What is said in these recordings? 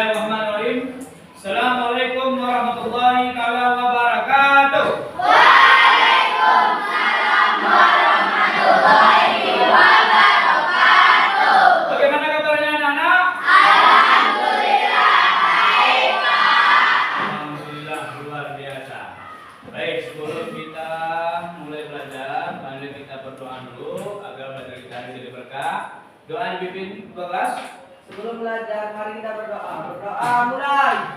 Bismillahirrahmanirrahim. Assalamualaikum warahmatullahi wabarakatuh. Waalaikumsalam warahmatullahi wabarakatuh. Bagaimana kabarnya anak-anak? Alhamdulillah baik, Pak. Alhamdulillah luar biasa. Baik, sebelum kita mulai belajar, mari kita berdoa dulu agar belajar kita jadi berkah. Doa dipimpin kelas. Sebelum belajar, mari kita berdoa. Berdoa mulai.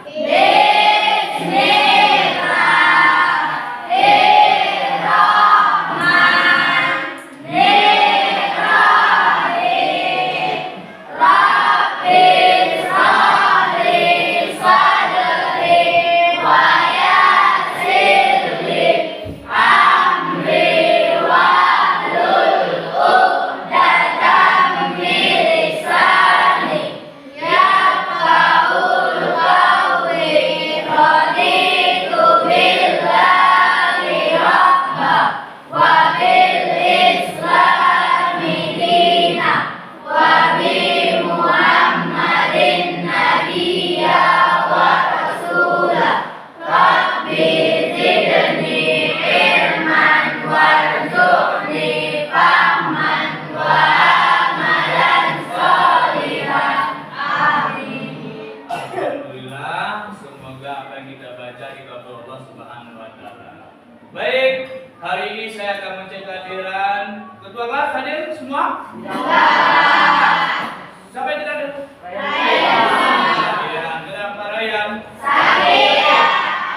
Baik, hari ini saya akan mencari kehadiran ketua kelas. Hadir semua? Siapa yang tidak hadir? Ya, kenapa Ryan?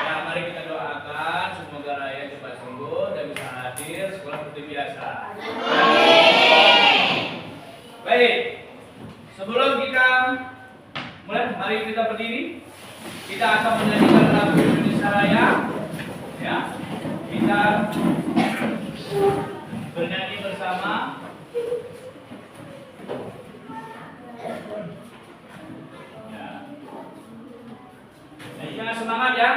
Ya, mari kita doakan semoga Ryan cepat sembuh dan bisa hadir sekolah seperti biasa. Baik, sebelum kita mulai, mari kita berdiri. Kita akan menyanyikan lagu Indonesia Raya. Ya. Kita bernyanyi bersama. Ya. Nah, jangan semangat ya.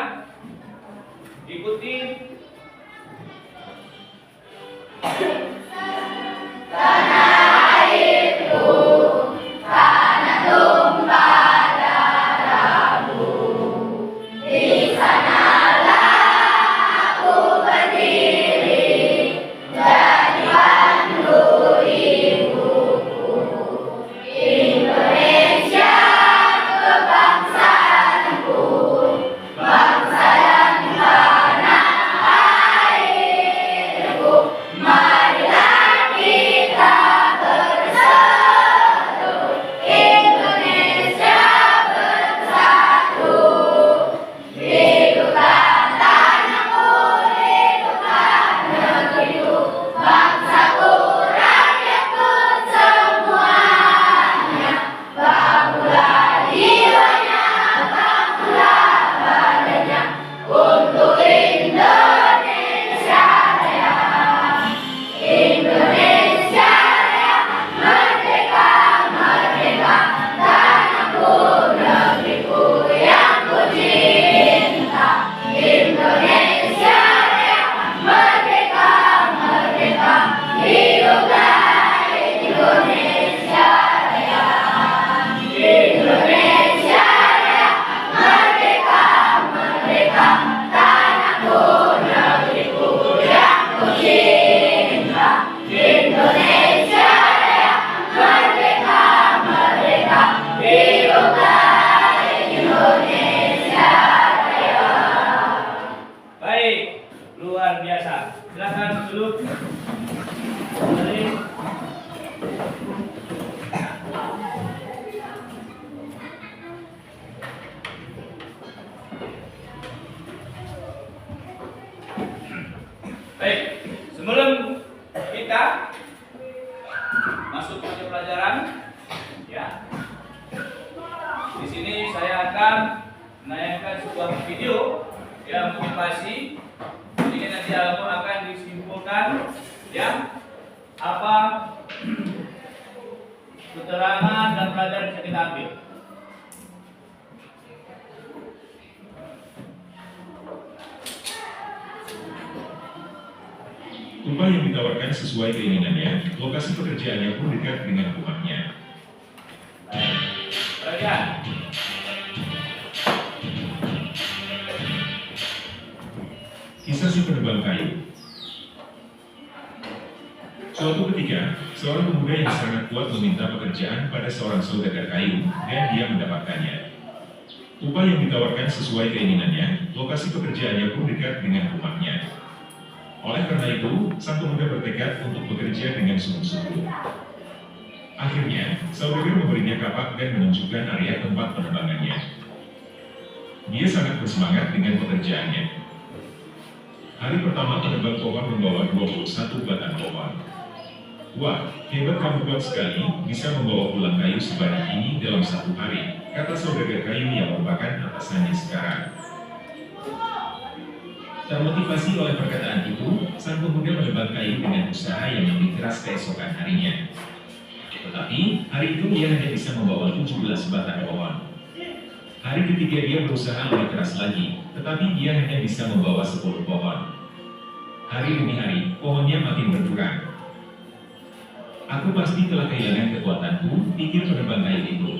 Ikuti. Tanah airku, tanah tumpah darahmu. Di sanalah aku berdiri, jadi pandu ibuku. Indonesia kebangsaanku, bangsa dan tanah airku. Marilah kita bersatu, Indonesia bersatu. Hiduplah tanahku, hiduplah negeriku, bangsaku, rakyatku semuanya. Bangunlah jiwanya, bangunlah badannya, untuk Indonesia Raya. Indonesia Raya, merdeka, merdeka, tanahku, negeriku yang ku cinta. Indonesia Raya, merdeka, merdeka, hiduplah Indonesia Raya. Indonesia Raya, merdeka, merdeka, tanahku, negeriku yang ku cinta. Indonesia Raya, merdeka, merdeka, hiduplah Indonesia Raya. Baik, luar biasa. Silakan duduk. Mari. Baik, sebelum kita masuk ke pelajaran, ya. Di sini saya akan menayangkan sebuah video yang motivasi. Ini nanti akan disimpulkan, ya, apa keterangan dan pelajaran yang bisa kita ambil. Upah yang ditawarkan sesuai keinginannya, lokasi pekerjaannya pun dekat dengan rumahnya. Baik, perhatian. Kisah si penebang kayu. Suatu ketika, seorang pemuda yang sangat kuat meminta pekerjaan pada seorang saudagar kayu dan dia mendapatkannya. Upah yang ditawarkan sesuai keinginannya, lokasi pekerjaannya pun dekat dengan rumahnya. Oleh karena itu, sang pemuda bertekad untuk bekerja dengan sungguh-sungguh. Akhirnya, saudagar memberinya kapak dan menunjukkan area tempat penebangannya. Dia sangat bersemangat dengan pekerjaannya. Hari pertama penebang pohon membawa 21 batang pohon. Wah, hebat kamu kuat sekali, bisa membawa pulang kayu sebanyak ini dalam 1 hari, kata saudagar kayu yang merupakan atasannya sekarang. Termotivasi oleh perkataan itu, sang pemuda menebang kayu dengan usaha yang lebih keras keesokan harinya. Tetapi, hari itu dia hanya bisa membawa 17 batang pohon. Hari ketiga dia berusaha lebih keras lagi, tetapi dia hanya bisa membawa 10 pohon. Hari demi hari, pohonnya makin berkurang. Aku pasti telah kehilangan kekuatanku, pikir penebang kayu itu.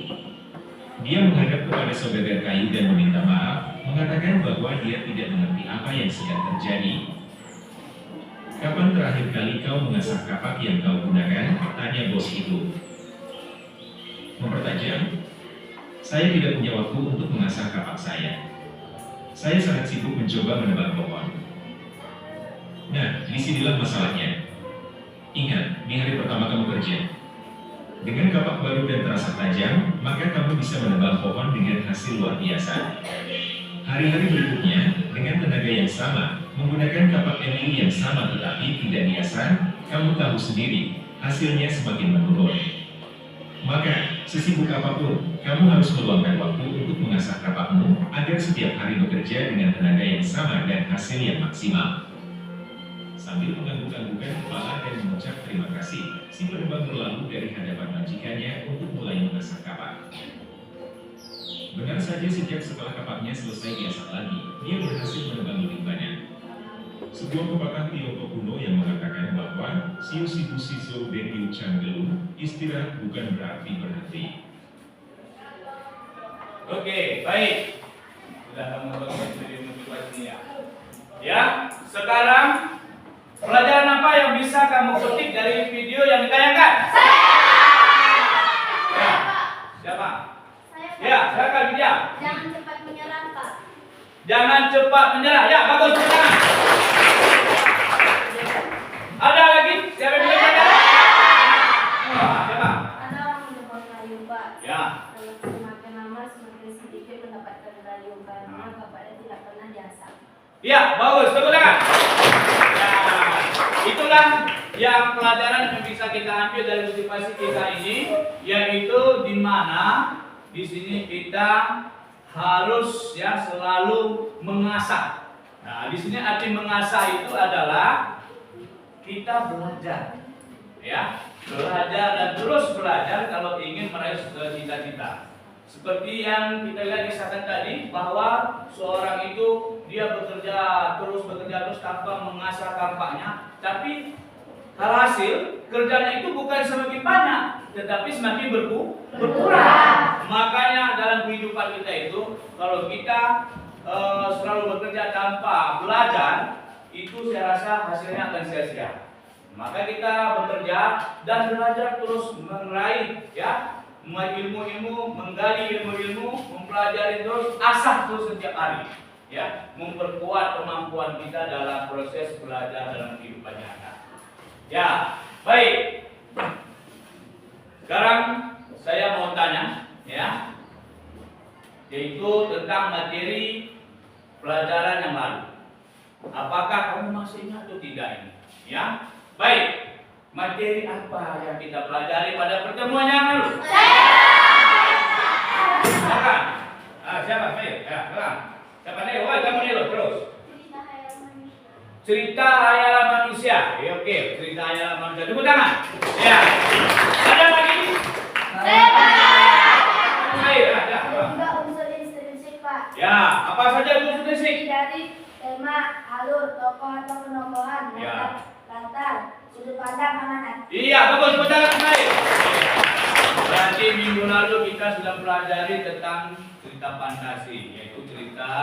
Dia menghadap kepada saudagar kayu dan meminta maaf, mengatakan bahwa dia tidak mengerti apa yang sedang terjadi. Kapan terakhir kali kau mengasah kapak yang kau gunakan? Tanya bos itu. Mempertajam, saya tidak punya waktu untuk mengasah kapak saya. Saya sangat sibuk mencoba menebang pohon. Nah, disinilah masalahnya. Ingat, di hari pertama kamu kerja. Dengan kapak baru dan terasa tajam, maka kamu bisa menebang pohon dengan hasil luar biasa. Hari-hari berikutnya, dengan tenaga yang sama, menggunakan kapak Emily yang sama tetapi tidak diasah, kamu tahu sendiri, hasilnya semakin menurun. Maka, sesibuk apapun, kamu harus meluangkan waktu untuk mengasah kapakmu agar setiap hari bekerja dengan tenaga yang sama dan hasil yang maksimal. Sambil mengangguk-anggukkan kepala dan mengucap terima kasih, si penebang berlalu dari hadapan majikannya untuk mulai mengasah kapak. Benar saja sejak setelah kapaknya selesai diasah lagi, dia berhasil menebang lebih banyak. Sebuah pepatah Tiongkok kuno yang mengatakan bahwa siu sibu siso den yu changgelu, istirahat bukan berarti berhenti. Oke, baik. Sudah kamu bagi motivasinya. Ya, sekarang pelajaran apa yang bisa kamu petik dari video yang ditayangkan? Ya, siapa? Ya, silakan Widya. Jangan cepat menyerah, Pak. Jangan cepat menyerah. Ya, bagus. Tangan. Ada lagi? Siapa yang bilang ada? Siapa? Ada orang menebang kayu, Pak. Ya. Kalau semakin lama semakin sedikit mendapatkan kayu karena bapaknya tidak pernah diasah. Ya, bagus. Tepuk tangan. Ya, itulah yang pelajaran yang bisa kita ambil dari motivasi kita ini, yaitu di mana di sini kita harus ya selalu mengasah. Nah, di sini arti mengasah itu adalah kita belajar, ya, belajar dan terus belajar kalau ingin meraih cita-cita. Seperti yang kita lihat kisahkan tadi, bahwa seorang itu dia bekerja terus tanpa mengasah kampaknya, tapi hasil kerjanya itu bukan semakin banyak, tetapi semakin berkurang. Makanya dalam kehidupan kita itu, kalau kita selalu bekerja tanpa belajar, itu saya rasa hasilnya akan sia-sia. Maka kita bekerja dan belajar terus meraih ya ilmu-ilmu, menggali ilmu-ilmu, mempelajari terus, asah terus setiap hari, ya, memperkuat kemampuan kita dalam proses belajar dalam kehidupan nyata. Ya, baik. Sekarang saya mau tanya, ya, yaitu tentang materi pelajaran yang lalu. Apakah kamu masih ingat atau tidak ini? Ya, baik. Materi apa yang kita pelajari pada pertemuan yang lalu? Silakan. Siapa? Saya. Ya, silakan. Siapa nih? Woi, kamu nih loh, terus. Cerita hayalan manusia. Oke, cerita hayalan manusia. Tepuk tangan. Ya. Ada lagi? Juga unsur intrinsik, Pak. Ya, apa saja unsur intrinsik? Dari tema, alur, tokoh atau penokohan, Ya. latar, sudut pandang, amanat. Iya, bagus, betul, baik. Berarti minggu lalu kita sudah pelajari tentang cerita fantasi, yaitu cerita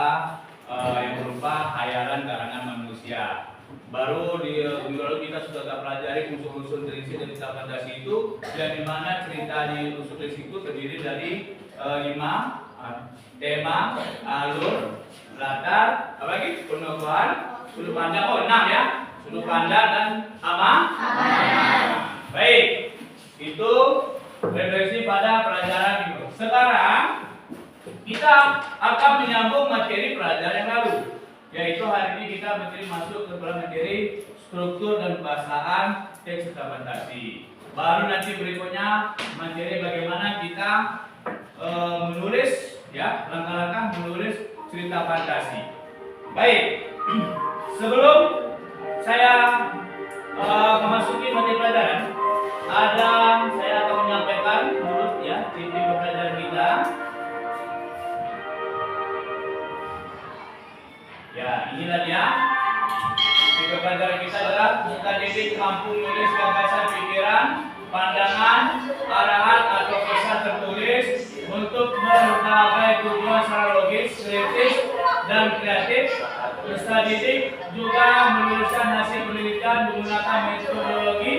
yang berupa khayalan karangan manusia. Baru di minggu lalu kita sudah pelajari unsur-unsur tradisi dan cerita fantasi itu, dan di mana cerita di unsur tradisi itu terdiri dari 5 tema, alur, latar, apa lagi? Pengetahuan, sudut pandang, 6 ya, sudut pandang dan baik, itu refleksi pada pelajaran itu. Sekarang kita akan menyambung materi pelajaran yang lalu, yaitu hari ini kita masuk ke dalam materi struktur dan bahasaan teks cerita fantasi. Baru nanti berikutnya materi bagaimana kita menulis, ya, langkah-langkah menulis cerita fantasi. Baik, sebelum saya memasuki materi pelajaran, saya akan menyampaikan menurut ya titik pelajaran kita. Ya, inilah dia. Titik pelajaran kita adalah kita didik mampu menulis gagasan pikiran, pandangan, arahan atau pesan tertulis untuk menggapai tujuan secara logis, kritis, dan kreatif. Peserta didik juga menuliskan hasil penelitian menggunakan metodologi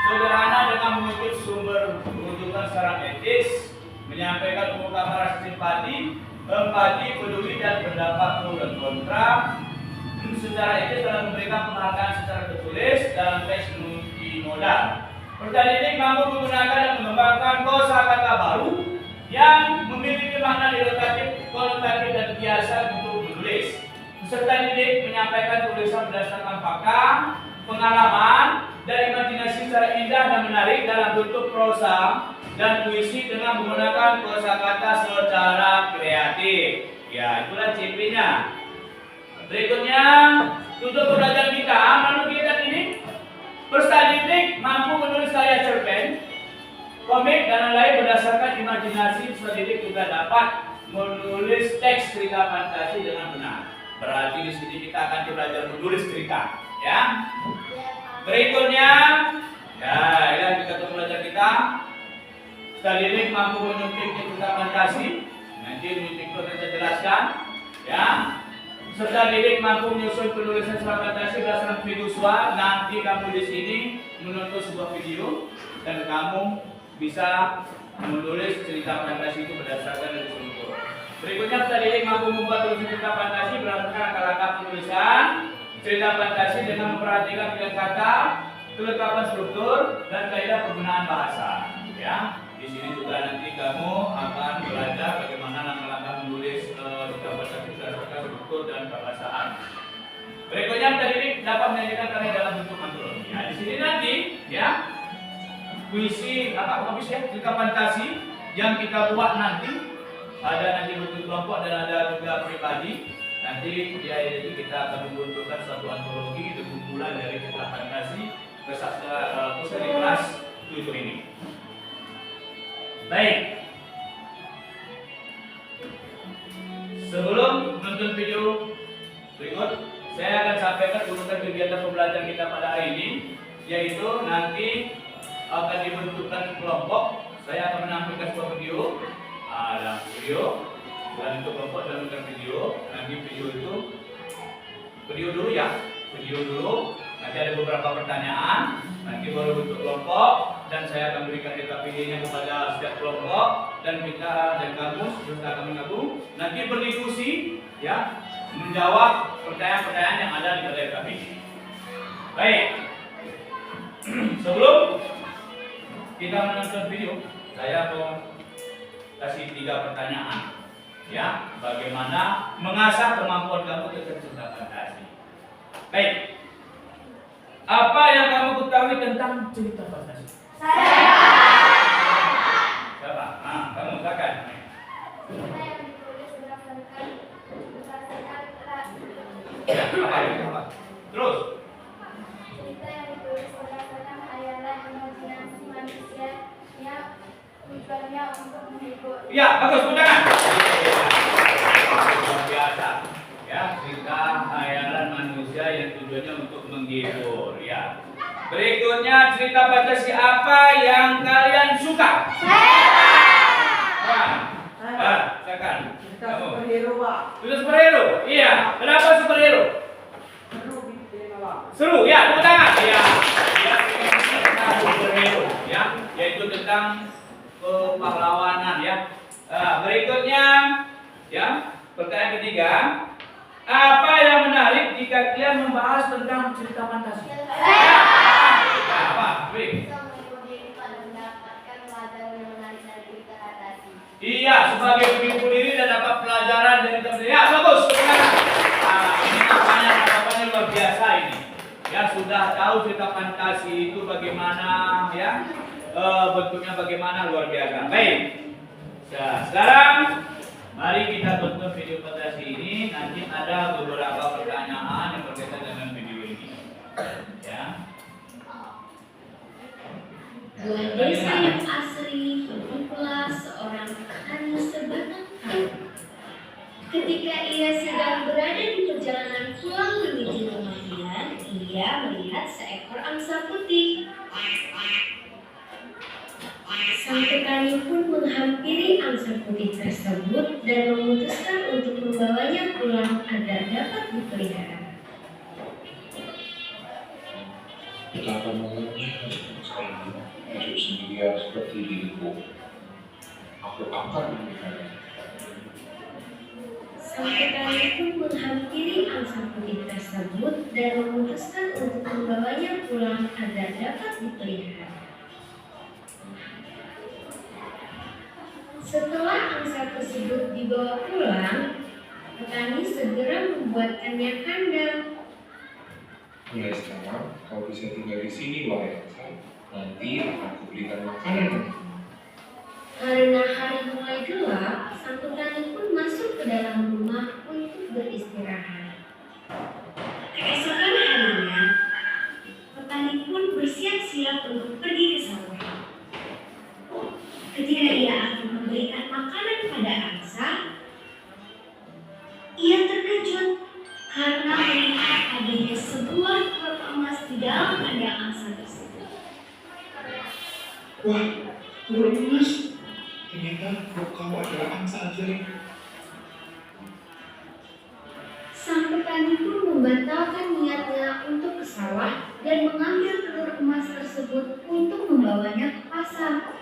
sederhana dengan mengutip sumber rujukan secara etis, menyampaikan ungkapan rasa simpati, empati, peduli, dan pendapat pro dan kontra. Secara etis dalam memberikan penghargaan secara tertulis dalam teks multimodal. Peserta didik mampu menggunakan dan mengembangkan kosakata baru yang memiliki makna denotatif, konotatif, dan biasa untuk menulis. Peserta didik menyampaikan tulisan berdasarkan fakta, pengalaman, dan imajinasi secara indah dan menarik dalam bentuk prosa dan puisi dengan menggunakan kosakata secara kreatif. Ya, itulah CP-nya. Berikutnya, tujuan pembelajaran kita, menurut kita ini, peserta didik mampu menulis karya cerpen, komik, dan lain berdasarkan imajinasi. Peserta didik juga dapat menulis teks cerita fantasi dengan benar. Berarti di sini kita akan belajar menulis cerita, ya. Berikutnya, ya, kita belajar kita. Peserta didik mampu menyuntik cerita fantasi. Nanti menyuntik itu saya jelaskan, ya. Peserta didik mampu menyusun penulisan cerita fantasi berdasarkan visual. Nanti kamu di sini menonton sebuah video dan kamu bisa menulis cerita fantasi itu berdasarkan dari struktur. Berikutnya, peserta didik mampu membuat tulisan cerita fantasi berdasarkan langkah-langkah penulisan cerita fantasi dengan memperhatikan pilihan kata, kelengkapan struktur, dan kaidah penggunaan bahasa. Ya, di sini juga nanti kamu akan belajar bagaimana langkah-langkah menulis cerita fantasi berdasarkan struktur dan bahasaan. Berikutnya, peserta didik dapat menyajikan karya dalam bentuk antologi. Ya, di sini nanti, ya, puisi cerita fantasi yang kita buat nanti. Ada nanti bentuk kelompok dan ada juga pribadi. Nanti ya jadi kita akan membentukkan satu antologi dengan kumpulan dari cerita fantasi pusat di kelas 7 ini. Baik. Sebelum menonton video berikut, saya akan sampaikan urutan kegiatan pembelajaran kita pada hari ini, yaitu nanti akan dibentukkan kelompok. Saya akan menampilkan sebuah video. Ada video dan untuk kelompok dalam video. Nanti video dulu ya, video dulu. Nanti ada beberapa pertanyaan. Nanti baru bentuk kelompok dan saya akan berikan data videonya kepada setiap kelompok dan kita dan kamu serta kami gabung. Nanti berdiskusi, ya, menjawab pertanyaan-pertanyaan yang ada di data video. Baik. Sebelum kita menonton video, saya mau kasih 3 pertanyaan, ya, bagaimana mengasah kemampuan kamu tentang cerita fantasi. Baik, apa yang kamu ketahui tentang cerita fantasi? Siapa? Kamu katakan. Cerita yang ditulis berdasarkan Apa? Terus? cerita yang ditulis berdasarkan khayalan imajinasi manusia yang tujuannya untuk menghibur. Iya, bagus, tangan. Luar biasa. Ya, cerita khayalan manusia yang tujuannya untuk menghibur, ya. Berikutnya, cerita fantasi apa yang kalian suka? Silakan. Kita superhero, Pak. Sudah superhero? Iya. Kenapa superhero? Seru bikin, Pak. Seru, ya, tepuk tangan. Iya. Ya, tentang superhero, ya, yaitu tentang pahlawanan, ya. Berikutnya, ya, pertanyaan ketiga. Apa yang menarik jika kalian membahas tentang cerita fantasi? Apa? Beri. Iya, sebagai pemimpin diri dan dapat pelajaran dari teman. Ya, bagus. Ini namanya luar biasa ini. Ya, sudah tahu cerita fantasi itu bagaimana, ya, bentuknya bagaimana, luar biasa. Baik. Nah, sekarang mari kita tonton video fantasi ini. Nanti ada beberapa pertanyaan yang berkaitan dengan video ini. Ya. Dua desa yang asri, hiduplah seorang petani sebatang kayu. Ketika ia sedang berada di perjalanan pulang menuju rumahnya, ia melihat seekor angsa putih. Sang petani pun menghampiri angsa putih tersebut dan memutuskan untuk membawanya pulang agar dapat dipelihara. Betapa mengenai saya hidup sendirian seperti diriku. Aku akan memelihara. Sang petani pun menghampiri angsa putih tersebut dan memutuskan untuk membawanya pulang agar dapat dipelihara. Setelah angsa tersebut dibawa pulang, petani segera membuatkannya kandang. Mulai sekarang kau bisa tinggal di sini, wahai Elsa. Nanti akan kuberikan makanan. Karena hari mulai gelap, sang petani pun masuk ke dalam rumah untuk beristirahat. Keesokan harinya, petani pun bersiap-siap untuk pergi ke sawah. Ketika ia akan memberikan makanan pada angsa, ia terkejut karena melihat adanya sebuah telur emas di dalam kandang angsa tersebut. Wah, telur emas. Ternyata kau adalah angsa ajaib. Sang petani pun membatalkan niatnya untuk ke sawah dan mengambil telur emas tersebut untuk membawanya ke pasar.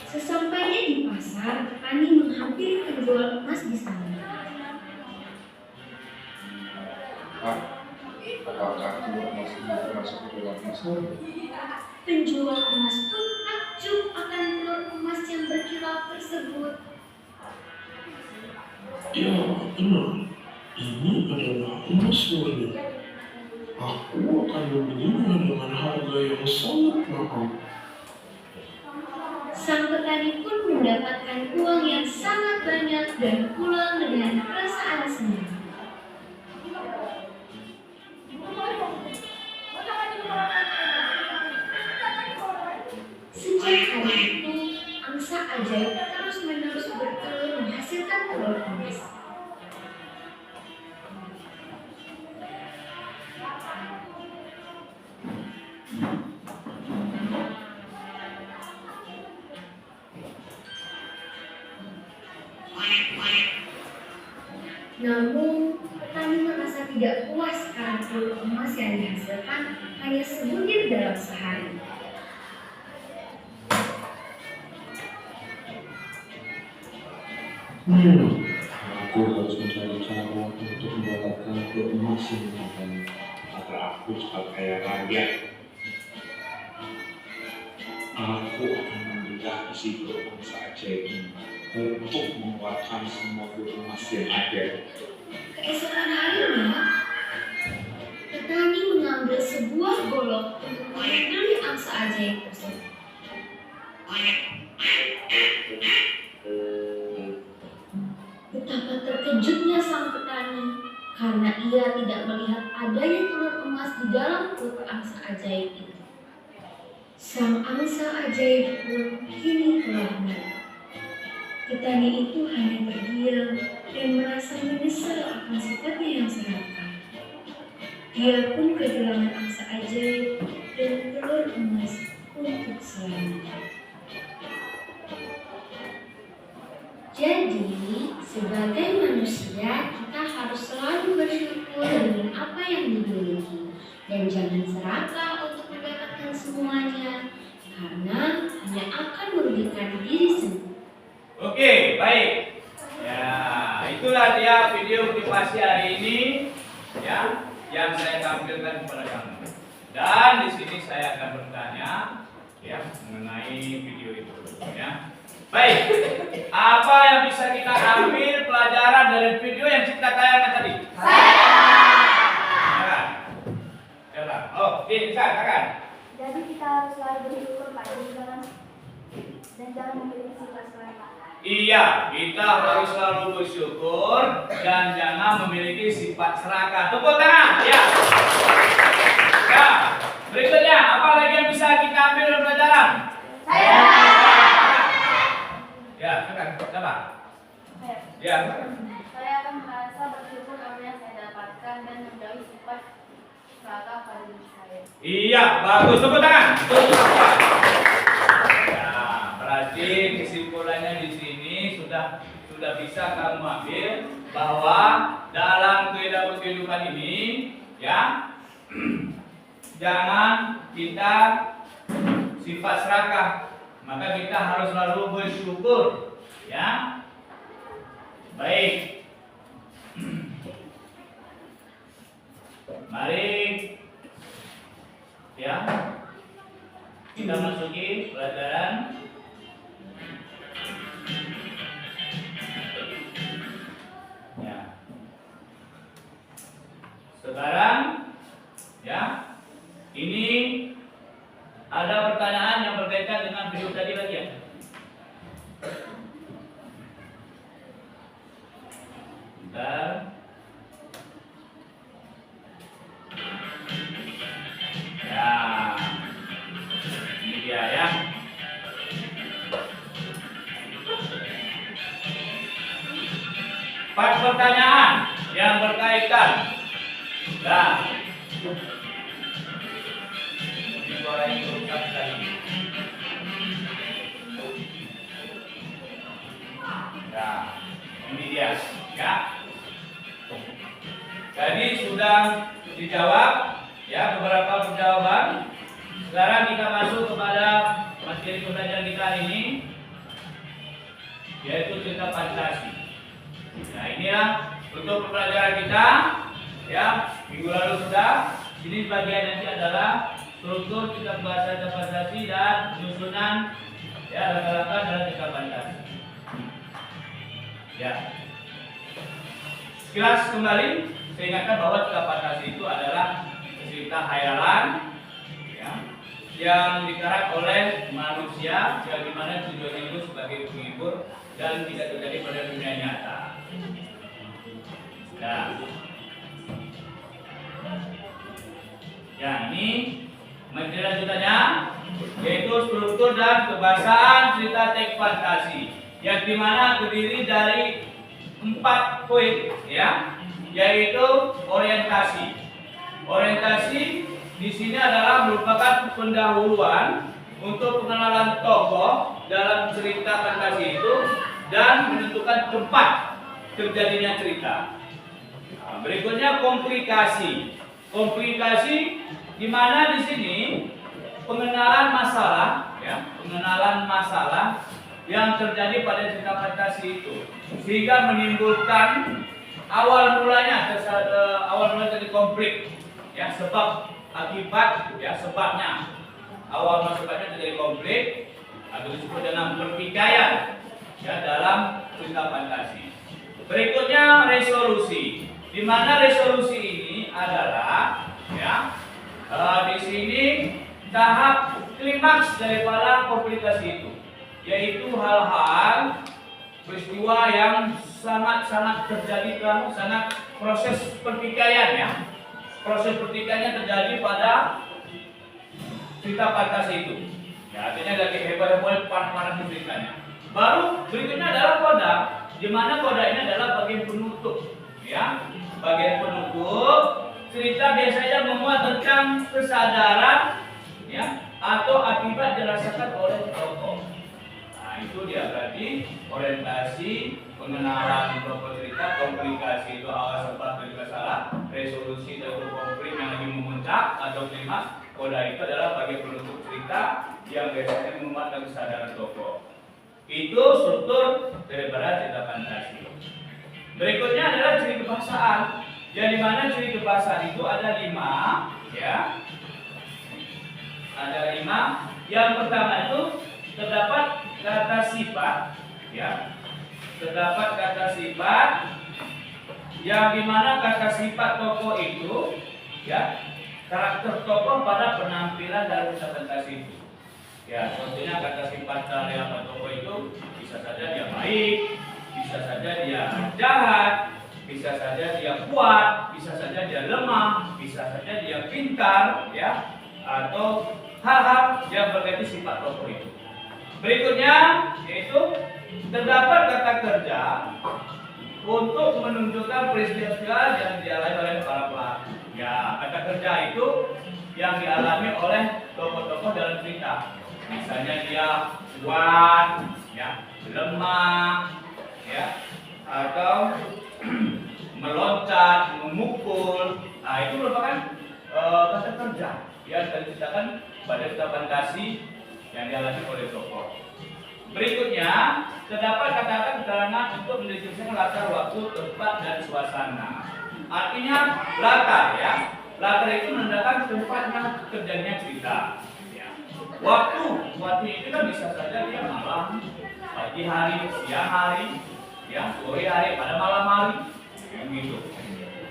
Sesampainya di pasar, petani menghampiri penjual emas di sana. Pak, apakah telur emas ini termasuk ke dalam pasar? Penjual emas pun takjub akan telur emas yang berkilau tersebut. Ya, benar. Ini adalah emas murni. Aku akan membelinya dengan harga yang sangat mahal. Sang petani pun mendapatkan uang yang sangat banyak dan pulang dengan perasaan senang. Sejak hari itu, angsa ajaib terus-menerus bertelur menghasilkan telur emas. Namun, petani merasa tidak puas karena telur emas yang dihasilkan hanya sebutir dalam sehari. Aku harus mencari cara untuk mendapatkan telur emas yang banyak agar aku cepat kaya raya. Aku akan membedah isi telur emas ajaib ini untuk mengeluarkan semua telur emas yang ada. Keesokan harinya, petani mengambil sebuah golok untuk mengambil angsa ajaib tersebut. Betapa terkejutnya sang petani karena ia tidak melihat adanya telur emas di dalam perut angsa ajaib itu. Sang angsa ajaib pun kini telah mati. Petani itu hanya terdiam dan merasa menyesal akan sifatnya yang serakah. Dia pun kehilangan angsa ajaib dan telur emas untuk selamanya. Jadi Sebagai manusia, kita harus selalu bersyukur dengan apa yang dimiliki dan jangan serakah untuk mendapatkan semuanya, karena hanya akan merugikan diri sendiri. Oke, baik. Ya, itulah dia video motivasi hari ini ya yang saya tampilkan kepada kamu. Dan di sini saya akan bertanya ya mengenai video itu ya. Baik. Apa yang bisa kita ambil pelajaran dari video yang kita tayangkan tadi? Silakan. Silakan. Oh, silakan. Jadi kita harus selalu bersyukur Pak, dan jangan memiliki sifat serakah. Iya, kita harus selalu bersyukur dan jangan memiliki sifat serakah. Tepuk tangan, ya. Ya, berikutnya apa lagi yang bisa kita ambil dari pelajaran? Ya, silakan. Siapa? Ya. Saya akan merasa bersyukur apa yang saya dapatkan dan menjauhi sifat serakah pada diri saya. Iya, bagus. Tepuk tangan. Ya, berarti kesimpulannya di sini sudah bisa kamu ambil bahwa dalam kehidupan ini ya jangan kita sifat serakah, maka kita harus selalu bersyukur ya. Baik, mari ya kita masuki pelajaran ya. Sekarang ya ini ada pertanyaan yang berkaitan dengan video tadi lagi ya. Bentar. Ya, ini dia ya. Empat pertanyaan yang berkaitan. Nah, ini suara yang berusaha sekali. Nah, ini dia ya. Jadi sudah dijawab ya beberapa jawaban. Sekarang kita masuk kepada materi pembelajaran kita ini, yaitu cerita fantasi. Nah inilah untuk pembelajaran kita ya minggu lalu sudah. Ini bagian nanti adalah struktur cerita bahasa fantasi dan penyusunan ya rangka-rangka dalam cerita fantasi. Ya. Sekilas kembali saya ingatkan bahwa cerita fantasi itu adalah cerita khayalan ya, yang dikarang oleh manusia yang dimana tujuannya itu sebagai penghibur dan tidak terjadi pada dunia nyata. Nah, ya ini materi lanjutannya yaitu struktur dan kebahasaan cerita teks fantasi yang dimana terdiri dari 4 poin ya, yaitu orientasi. Orientasi di sini adalah merupakan pendahuluan untuk pengenalan tokoh dalam cerita fantasi itu dan menentukan tempat terjadinya cerita. Nah, berikutnya komplikasi. Komplikasi di mana di sini pengenalan masalah ya, pengenalan masalah yang terjadi pada cerita fantasi itu sehingga menimbulkan awal mulanya terjadi konflik ya, sebab akibat ya, sebabnya awal sebabnya terjadi konflik atau disebut dengan pertikaian ya dalam cerita fantasi. Berikutnya resolusi, di mana resolusi ini adalah ya di sini tahap klimaks daripada komplikasi itu, yaitu hal-hal peristiwa yang sangat terjadi dalam sangat proses pertikaian ya. Proses pertikaiannya terjadi pada cerita fantasi itu. Ya, artinya lagi hebat-hebat panas-panas ceritanya. Baru berikutnya adalah koda, di mana koda ini adalah bagian penutup ya. Bagian penutup cerita biasanya memuat tentang kesadaran ya atau akibat dirasakan oleh tokoh. Nah, Nah, itu dia berarti orientasi, pengenalan tokoh cerita, komplikasi itu awal sebab dan juga salah, resolusi dari konflik yang lagi memuncak atau klimaks. Koda itu adalah bagian penutup cerita yang biasanya menguatkan kesadaran tokoh. Itu struktur daripada cerita fantasi. Berikutnya adalah ciri kebahasaan. Yang dimana ciri kebahasaan itu ada 5, ya. Ada 5. Yang pertama itu terdapat kata sifat, ya. Terdapat kata sifat yang dimana kata sifat tokoh itu, ya, karakter tokoh pada penampilan dalam kisah fantasi itu. Ya, contohnya kata sifat dari tokoh itu bisa saja dia baik, bisa saja dia jahat, bisa saja dia kuat, bisa saja dia lemah, bisa saja dia pintar, ya, atau hal-hal yang berkaitan sifat tokoh itu. Berikutnya yaitu terdapat kata kerja untuk menunjukkan peristiwa yang dialami oleh para pelaku. Ya, kata kerja itu yang dialami oleh tokoh-tokoh dalam cerita. Misalnya dia kuat, ya, lemah, ya, atau meloncat, memukul. Nah, itu merupakan kata kerja yang diceritakan pada cerita fantasi yang dialami oleh tokoh. Berikutnya, terdapat kata-kata keterangan untuk mendeskripsikan latar waktu, tempat, dan suasana. Artinya latar, ya. Latar itu menandakan tempatnya terjadinya cerita. Ya. Waktu itu kan bisa saja dia malam, pagi hari, siang hari, ya, sore hari, pada malam hari, begitu.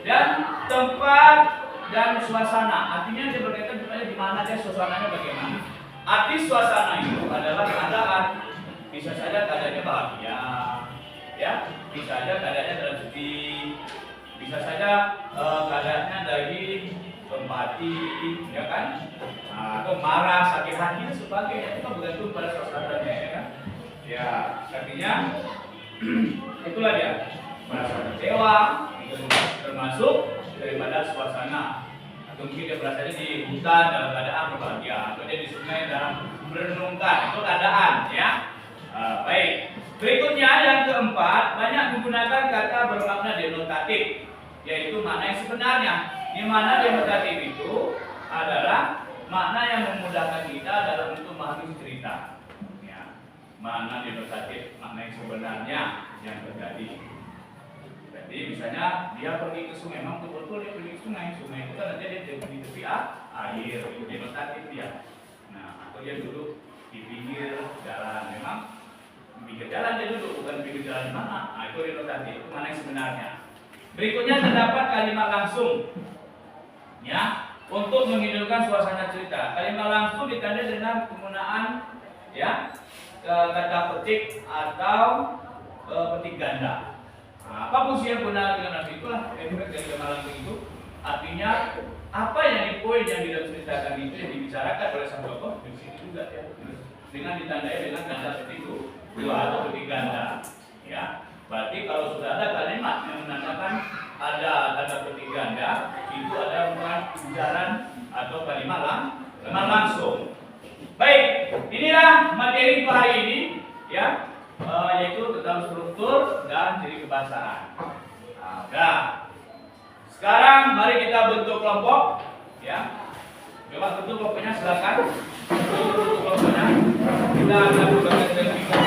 Dan tempat dan suasana, artinya dia berkaitan tempatnya di mana, dia suasananya bagaimana. Arti suasana itu adalah keadaan. Bisa saja keadaannya bahagia, ya, bisa saja keadaannya dalam sedih, bisa saja keadaannya dari empati, ya kan, atau marah, sakit hati dan sebagainya. Itu bergantung pada suasananya, ya kan. Ya, artinya itulah dia, merasa kecewa, itu termasuk daripada suasana. Atau mungkin dia berasanya di hutan dalam keadaan berbahagia, atau dia di sungai dalam merenungkan, itu keadaan, ya. Baik. Berikutnya yang keempat, banyak menggunakan kata bermakna denotatif, yaitu makna yang sebenarnya. Di mana denotatif itu adalah makna yang memudahkan kita dalam untuk memahami cerita. Ya. Makna denotatif, makna yang sebenarnya yang terjadi. Jadi misalnya dia pergi ke sungai, memang betul-betul dia pergi ke sungai. Sungai itu kan dia di tepi air, itu denotatif dia. Nah, atau dia duduk di pinggir jalan, memang pinggir jalan dia duduk, bukan pinggir jalan mana. Nah, itu denotatif, itu mana yang sebenarnya. Berikutnya terdapat kalimat langsung, ya, untuk menghidupkan suasana cerita. Kalimat langsung ditandai dengan penggunaan, ya, kata petik atau petik ganda. Nah, apa fungsi yang benar dengan arti itulah efek dari kalimat langsung itu. Artinya apa yang dipoin yang diceritakan itu yang dibicarakan oleh sang tokoh di sini juga, ya, dengan ditandai dengan kata petik itu. Dua atau petik ganda, ya. Berarti kalau sudah ada kalimat yang menandakan ada tanda petik ganda, itu ada ujaran atau kalimat langsung. Baik, inilah materi untuk hari ini, ya, yaitu tentang struktur dan ciri kebahasaan. Nah, sekarang mari kita bentuk kelompok, ya. Coba bentuk kelompoknya, silakan. Bentuk kelompoknya. Kita akan berbagi dengan kita.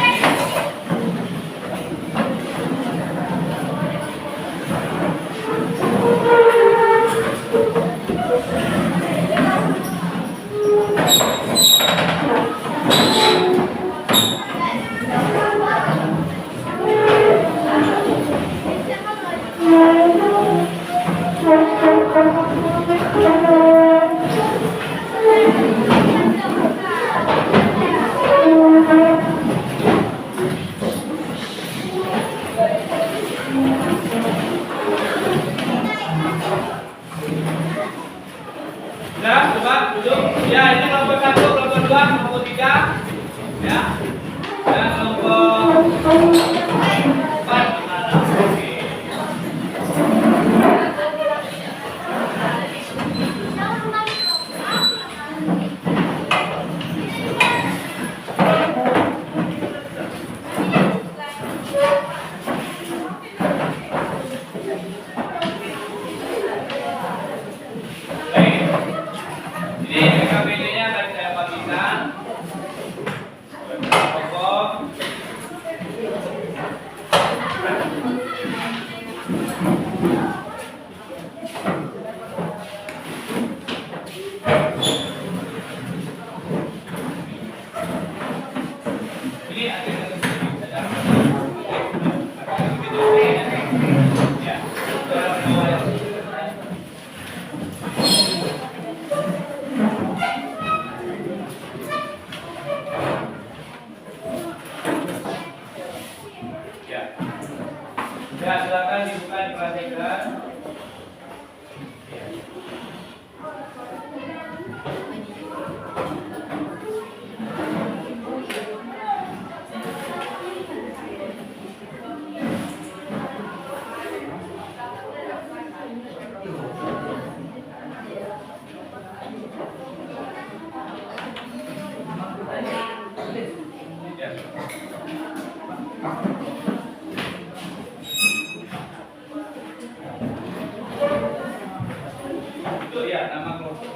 Coba duduk. Ya, ini kelompok 1, kelompok 2, kelompok 3, ya. Dan kelompok 4 gimana? Oke. Itu ya nama kelompok.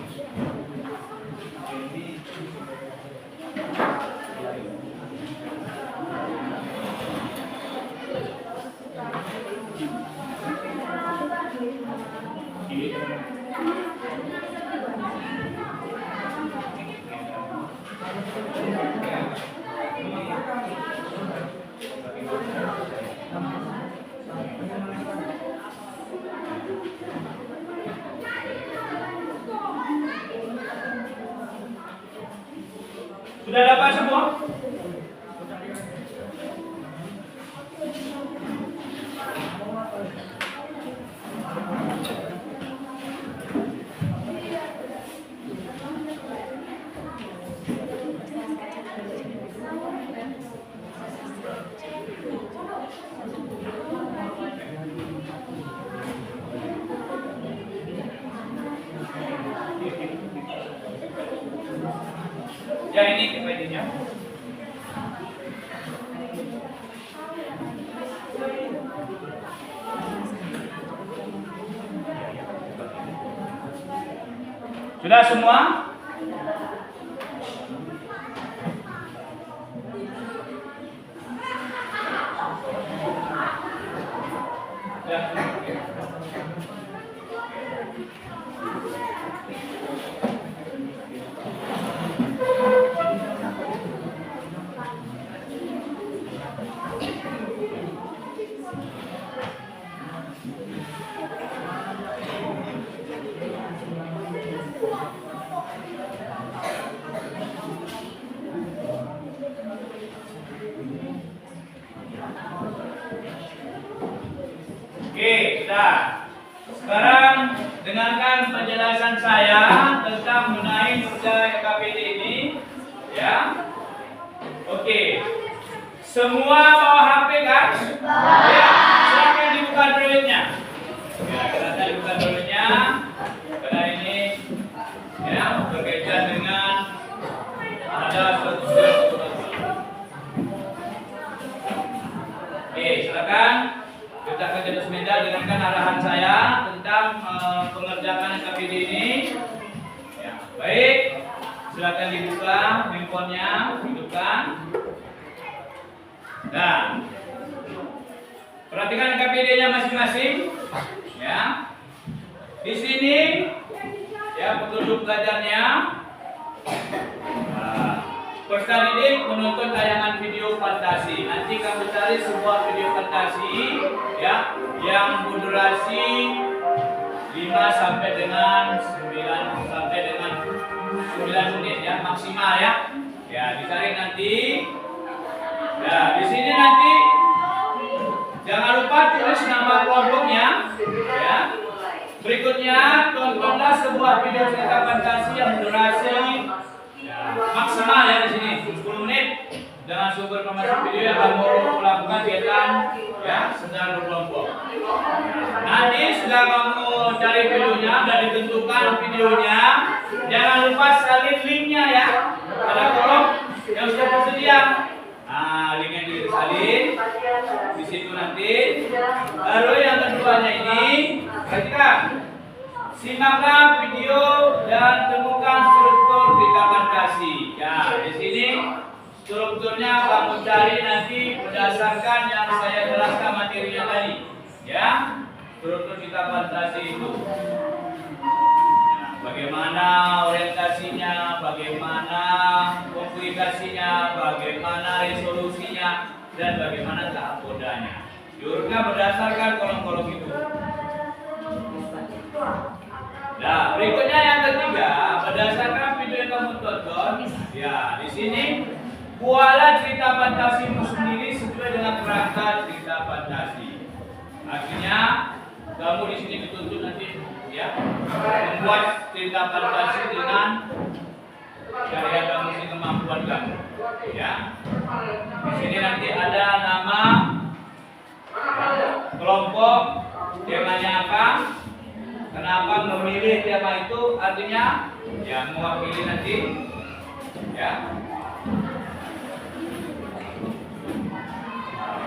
Sudah dapat semua? Ya ini kembalinya. Sudah semua? Oke, sudah. Sekarang dengarkan penjelasan saya tentang mengenai perda KPD ini, ya. Oke. Semua bawa HP kan? Ya. Silakan dibuka dulunya. Ya, silakan dibuka dulunya. Karena ini ya berkaitan dengan ada suatu. Oke, silakan. Kita akan terus dengarkan arahan saya tentang pengerjaan KPD ini. Ya, baik. Silakan dibuka handphonenya, hidupkan. Dan perhatikan KPD-nya masing-masing. Ya. Di sini ya petunjuk belajarnya. Peserta didik menonton tayangan video fantasi. Nanti kamu cari sebuah video fantasi ya yang berdurasi 5 sampai dengan 9 menit ya maksimal ya. Ya, dicari nanti. Ya, di sini nanti jangan lupa tulis nama kelompoknya ya. Berikutnya tontonlah sebuah video cerita fantasi yang berdurasi maksimal ya di sini 10 menit dengan sumber pemasukan video yang kamu lakukan kegiatan ya secara berkelompok. Nanti sudah kamu cari videonya dan ditentukan videonya, jangan lupa salin linknya ya pada kolom yang sudah tersedia. Nah, linknya disalin di situ nanti. Lalu yang keduanya ini, perhatikan. Simaklah video dan temukan struktur cerita fantasi. Ya, di sini strukturnya kamu cari nanti berdasarkan yang saya jelaskan materinya tadi. Ya, struktur cerita fantasi itu. Nah, bagaimana orientasinya, bagaimana komplikasinya, bagaimana resolusinya, dan bagaimana tahap kodanya. Diurutkan berdasarkan kolom-kolom itu. Nah, berikutnya yang ketiga, berdasarkan video yang kamu tonton, ya di sini buatlah cerita fantasimu sendiri sesuai dengan kerangka cerita fantasi. Artinya, kamu di sini dituntut nanti, ya, membuat cerita fantasi dengan karya kamu sendiri, kemampuan kamu, ya. Di sini nanti ada nama kelompok, temanya apa? Kenapa memilih tema itu? Artinya yang mewakili nanti ya.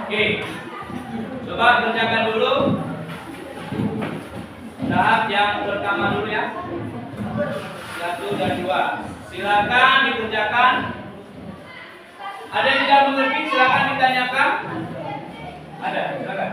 Oke. Coba kerjakan dulu. Tahap yang pertama dulu ya. 1 dan 2. Silakan dikerjakan. Ada yang tidak mengerti, silakan ditanyakan. Ada, silakan.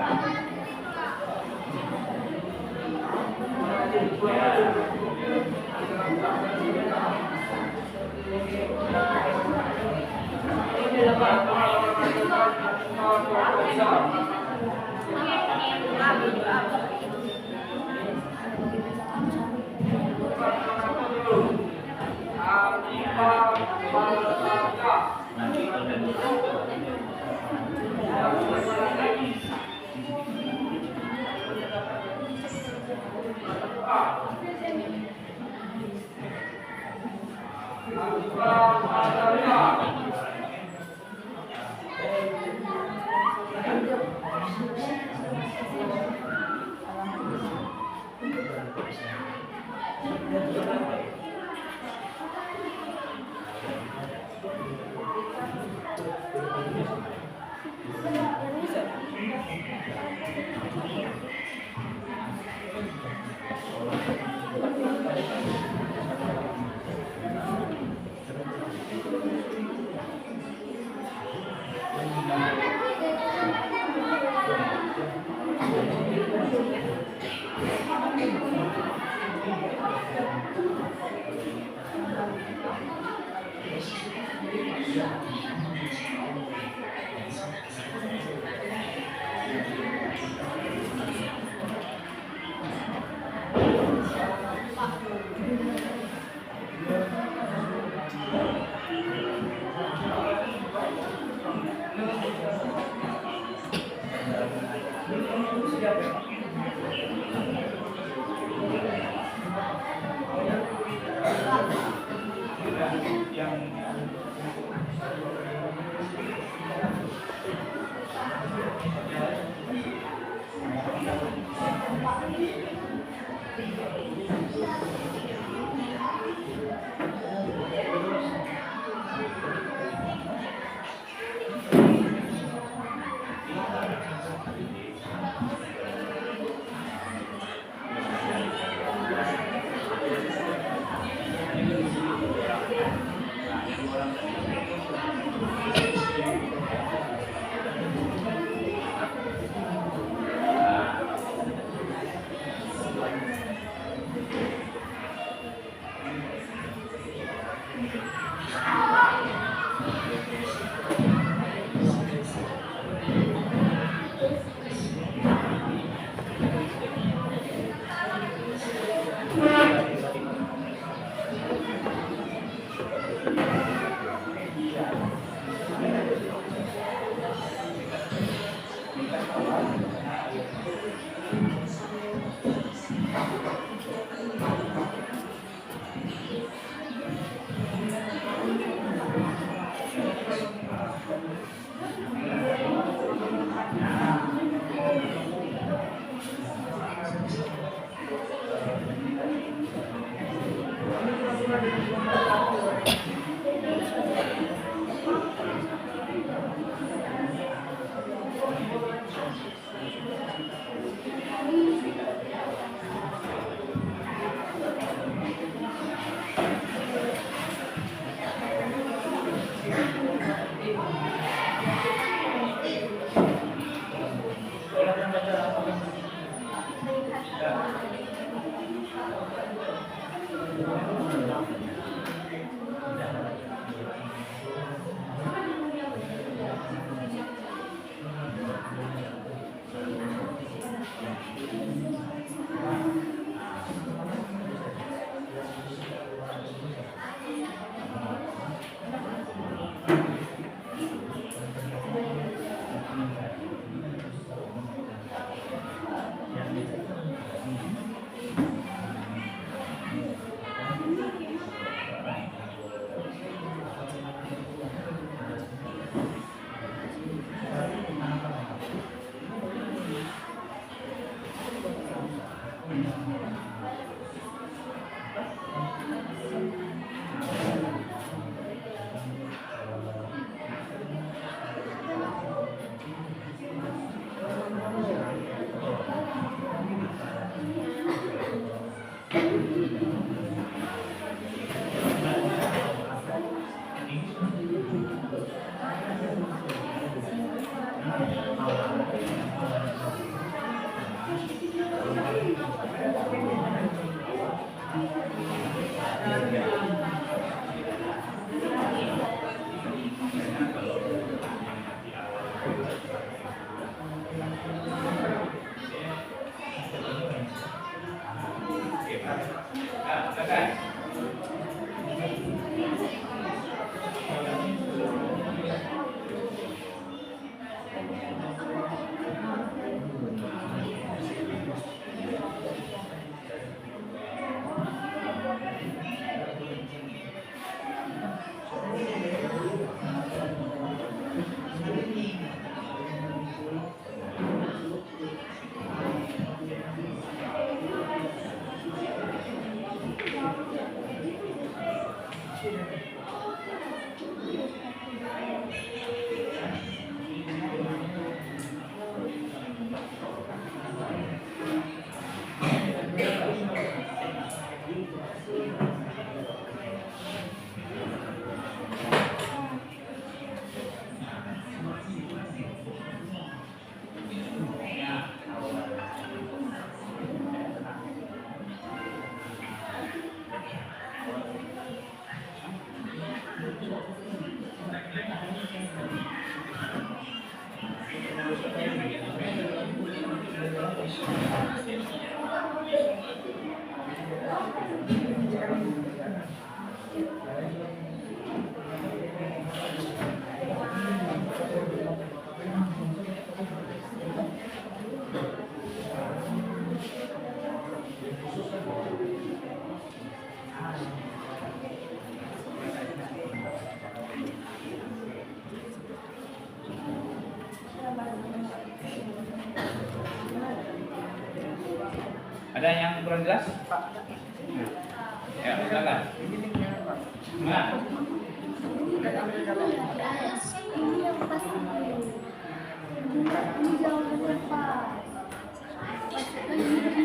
Ada yang kurang jelas? Ya, silakan. Nah, Ini yang pas ini jawabannya pas. Pasukan ini benar.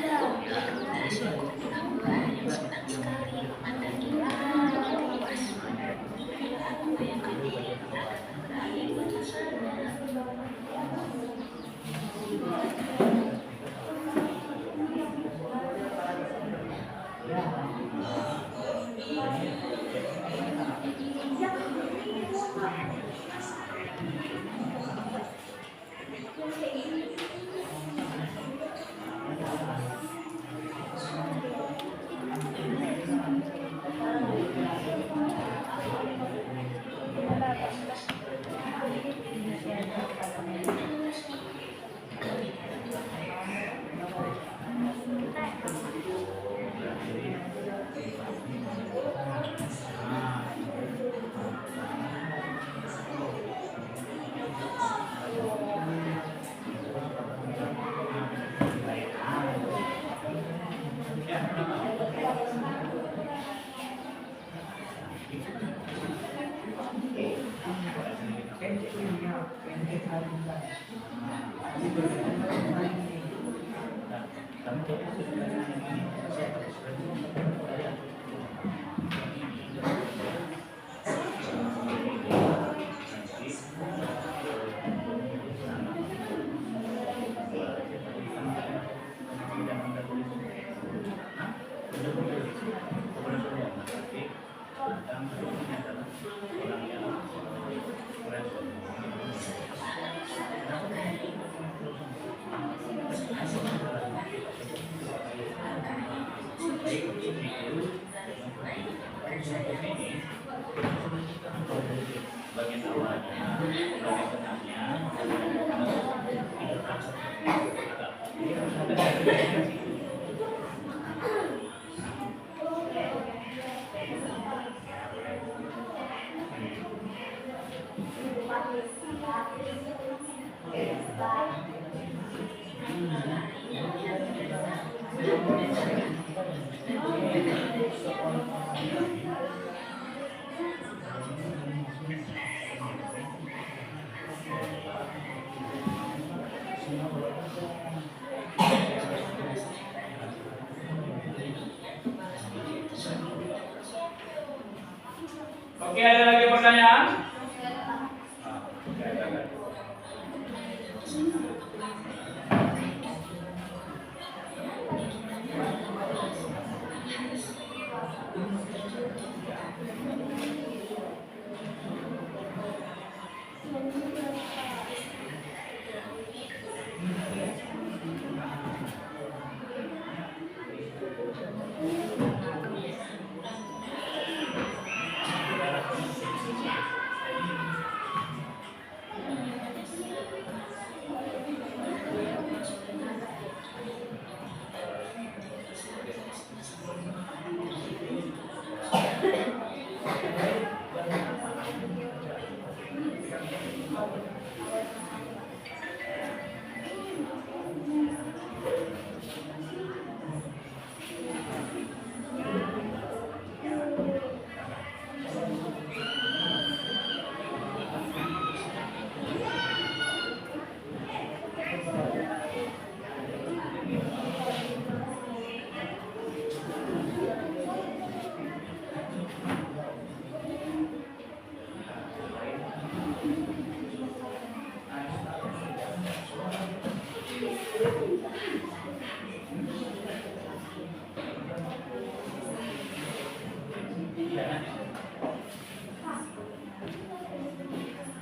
Oke, ada lagi pertanyaan?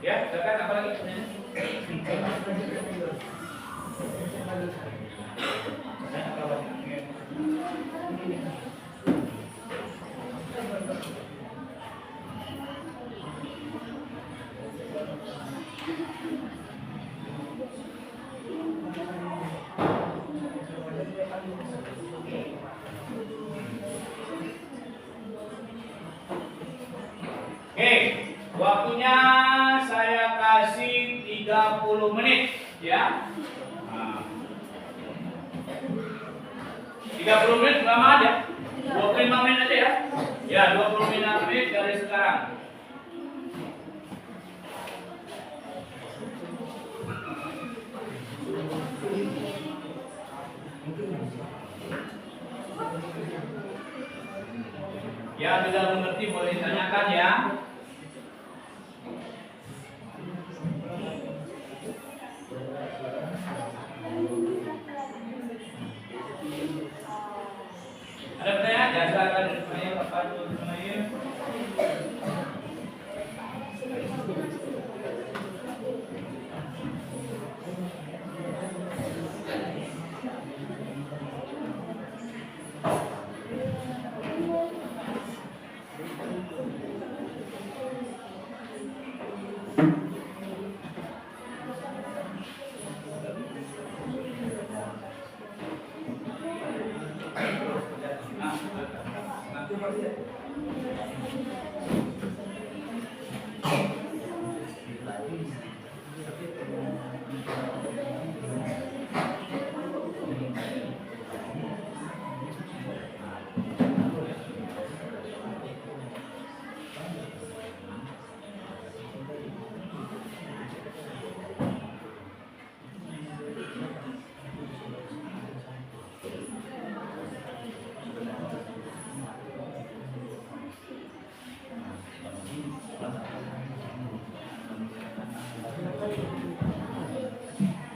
Ya, silakan apa lagi? Oke, waktunya saya kasih 30 menit ya. Nah, 30 menit lama aja. 25 menit aja ya. Ya, 25 menit dari sekarang. Yang tidak mengerti boleh tanyakan ya. Ada pertanyaan? Ya, silakan bertanya Bapak Ibu semuanya.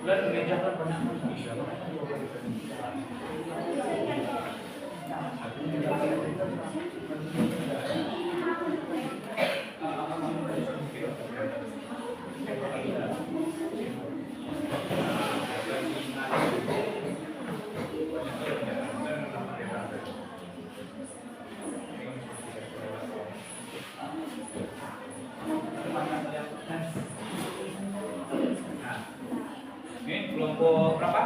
Bulan mengerjakan banyak ini kelompok berapa?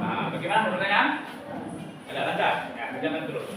Nah, bagaimana pertanyaan? Ada lancar? Ya, kerjakan terus.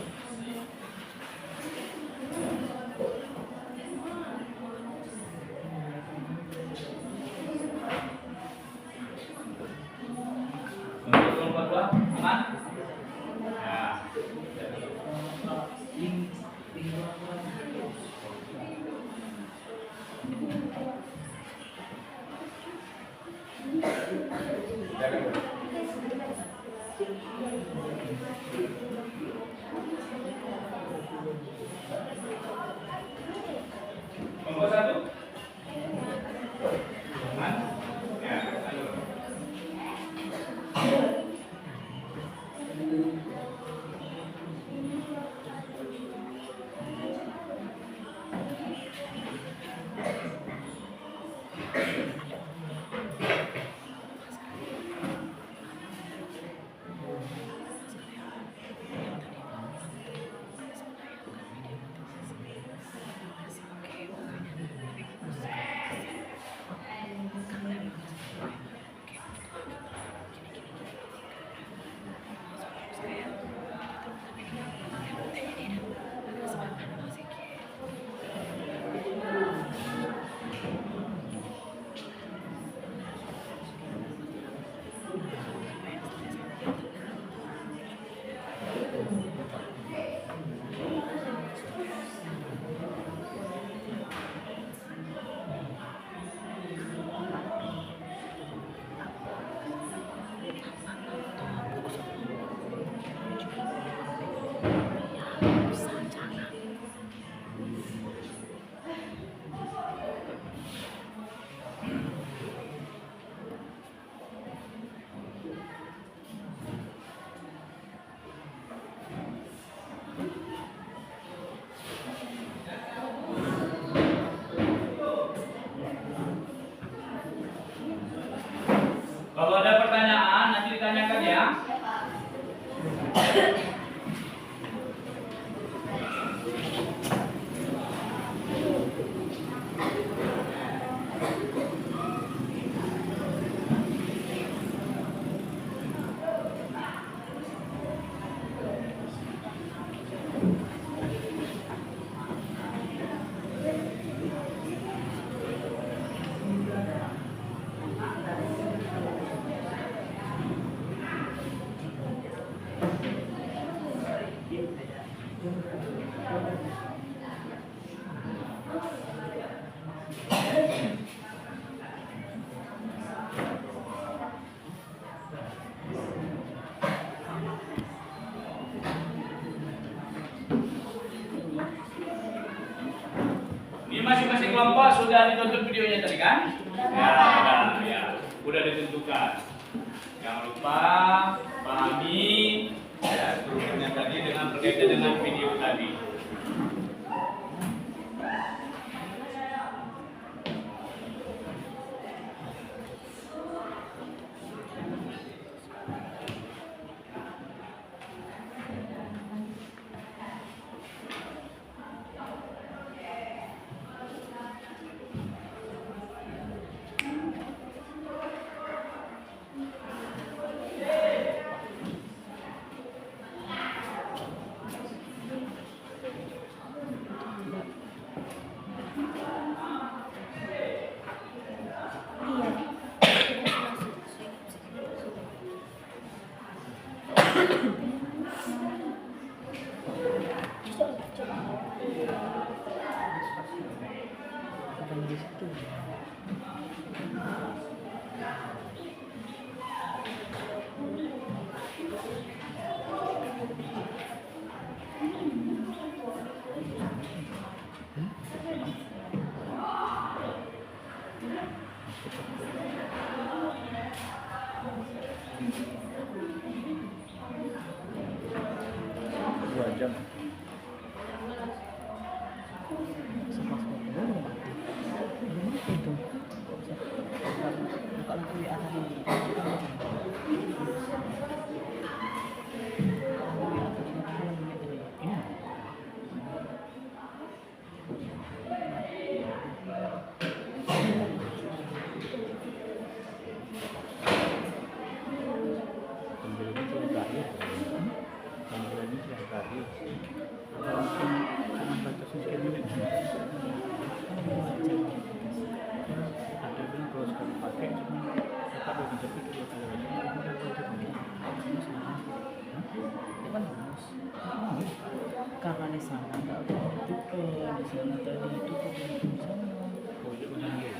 Ini masing-masing kelompok sudah ditonton videonya tadi kan? Ya, udah ditentukan. Jangan lupa pahami ya strukturnya tadi dengan berkaitan dengan video tadi. Karena di sana nggak ada tutup, di sana tadi tutup di sana. Oh, itu benar ya.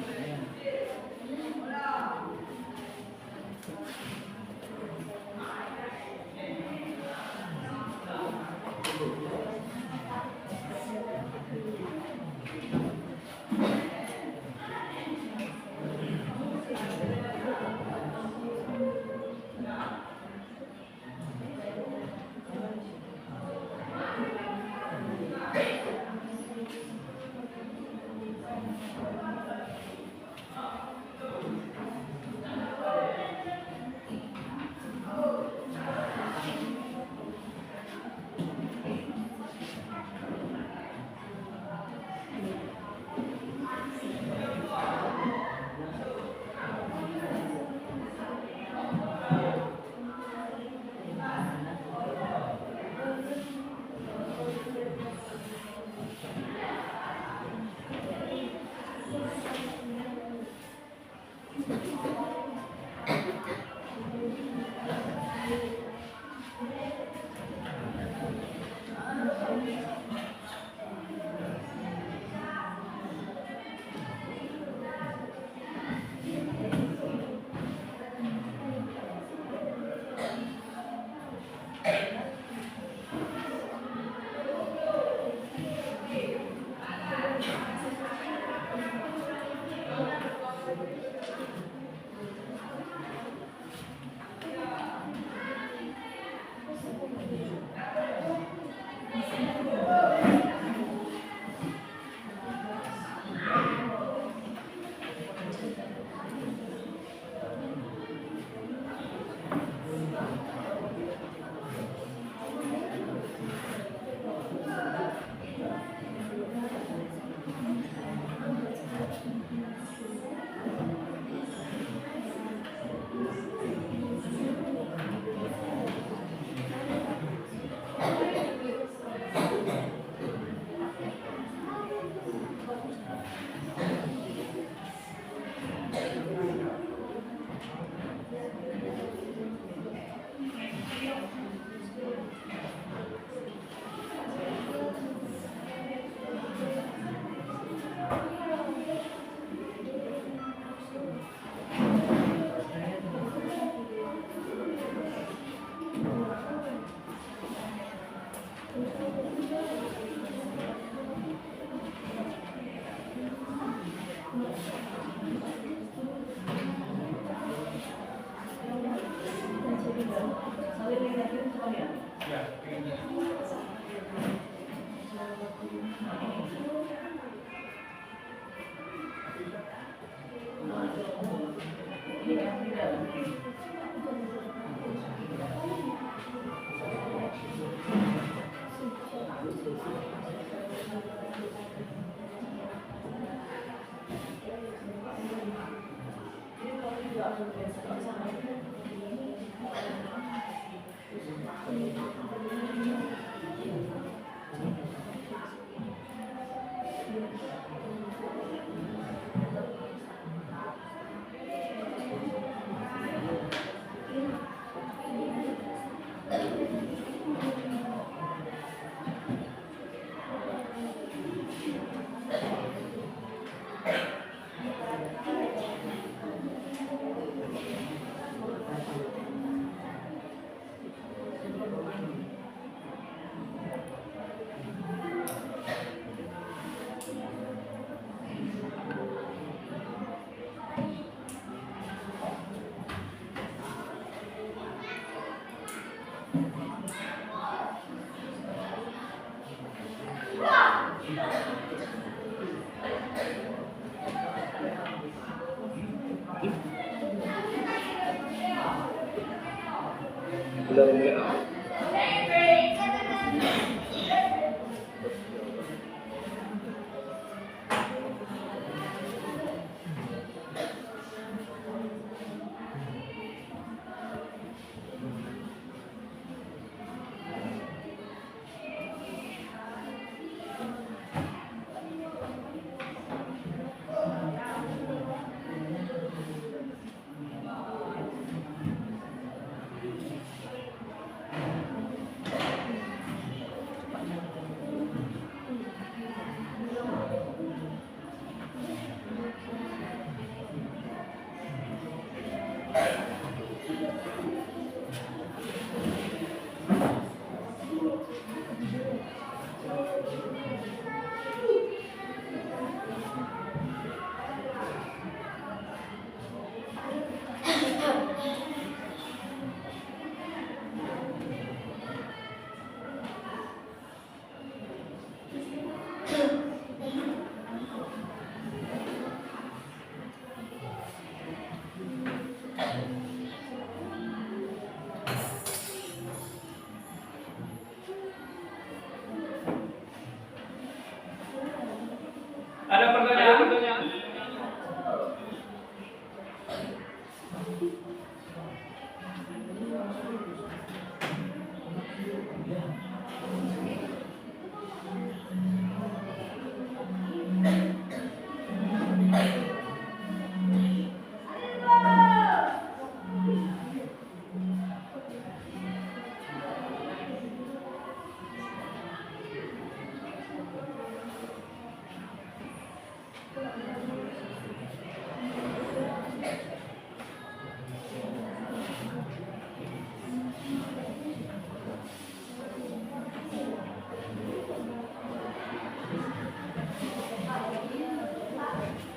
Ada pertanyaan?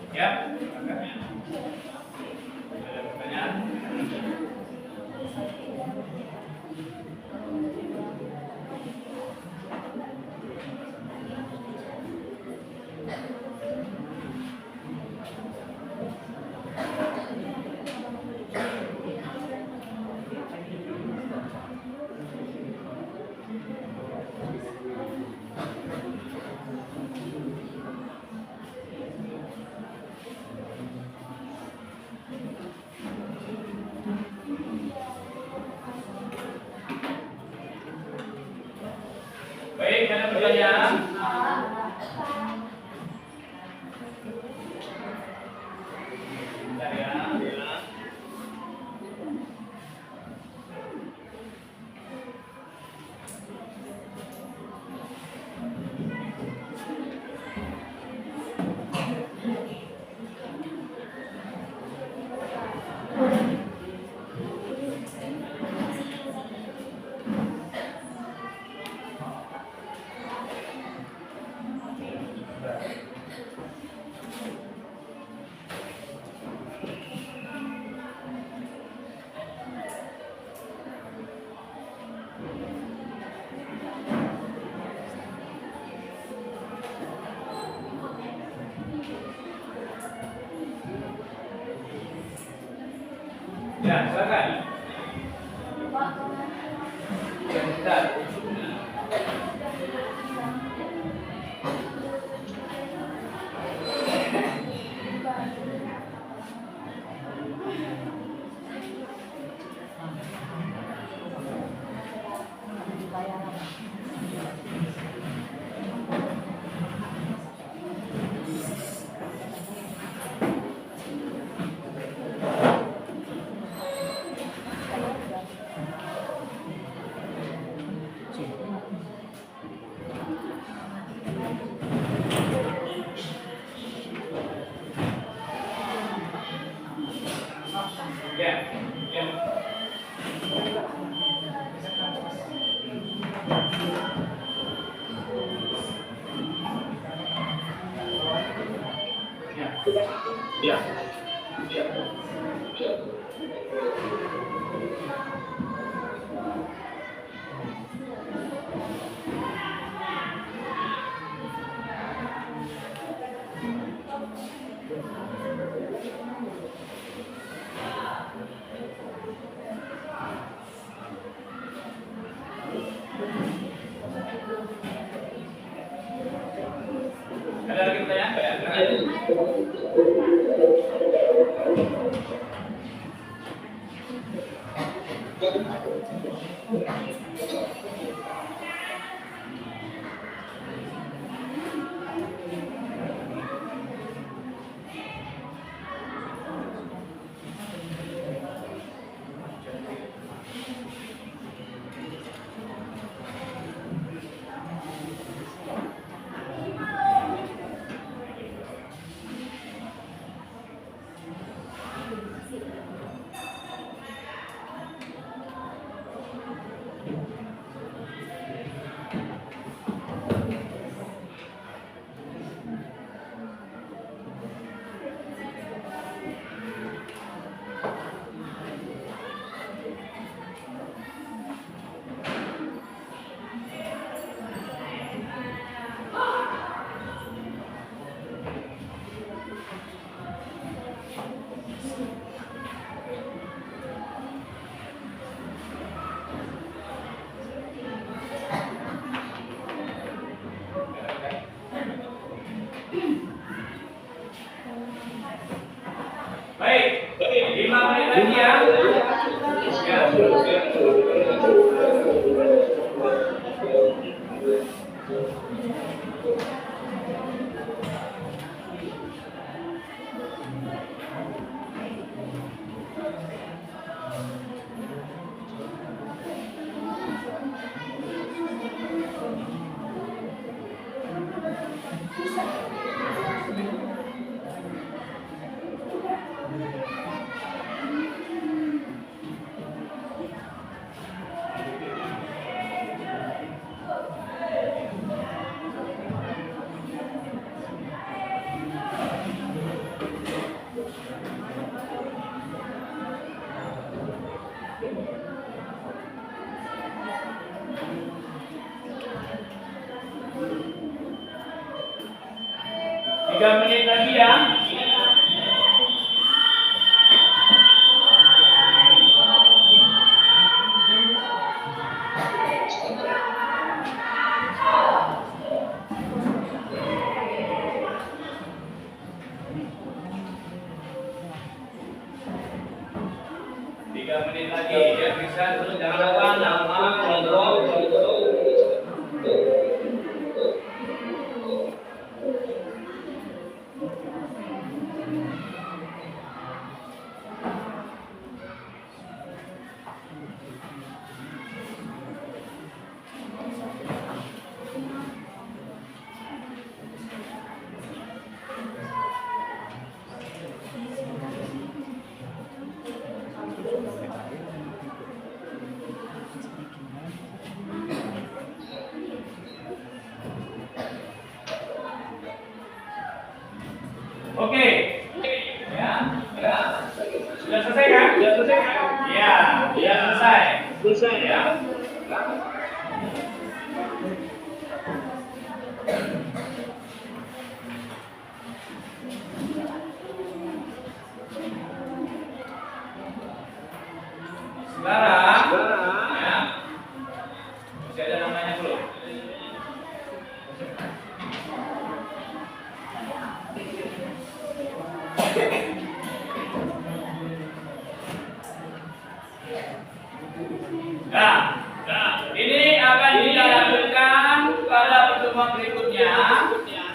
Ya, ada pertanyaan? Baik, ada pertanyaan? Bentar ya. Ya, silakan. Ya, bentar. Ya, ya. Ya. Ya. Ada lagi pertanyaan nggak ya? Baik, 5 menit lagi ya. Ya. Tiga menit lagi ya. Tiga menit lagi ya, bisa terus jangan lupa nama kelompok. Oke, ya, sudah selesai kan? Sudah selesai kan? Ya, sudah selesai. Selesai ya.